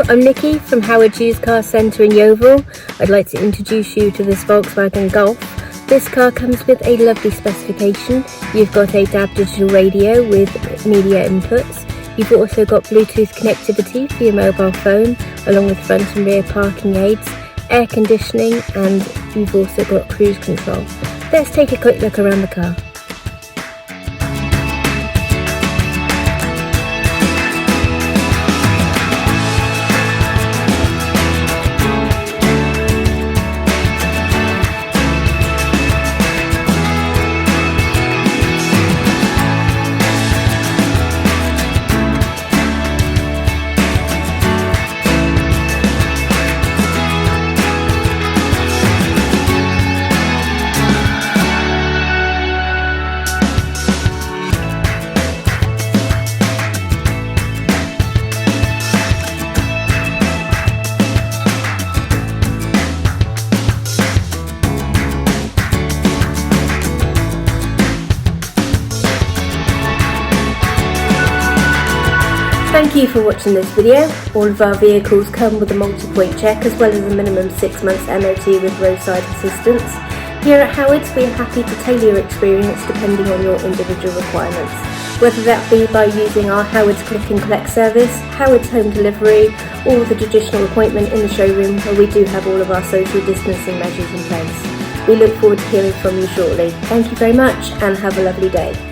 Hello, I'm Nikki from Howard's Used Car Centre in Yeovil. I'd like to introduce you to this Volkswagen Golf. This car comes with a lovely specification. You've got a DAB digital radio with media inputs. You've also got Bluetooth connectivity for your mobile phone, along with front and rear parking aids, air conditioning, and you've also got cruise control. Let's take a quick look around the car. Thank you for watching this video. All of our vehicles come with a multi-point check as well as a minimum 6 months MOT with roadside assistance. Here at Howard's we are happy to tailor your experience depending on your individual requirements. Whether that be by using our Howard's Click and Collect service, Howard's Home Delivery, or the traditional appointment in the showroom where we do have all of our social distancing measures in place. We look forward to hearing from you shortly. Thank you very much and have a lovely day.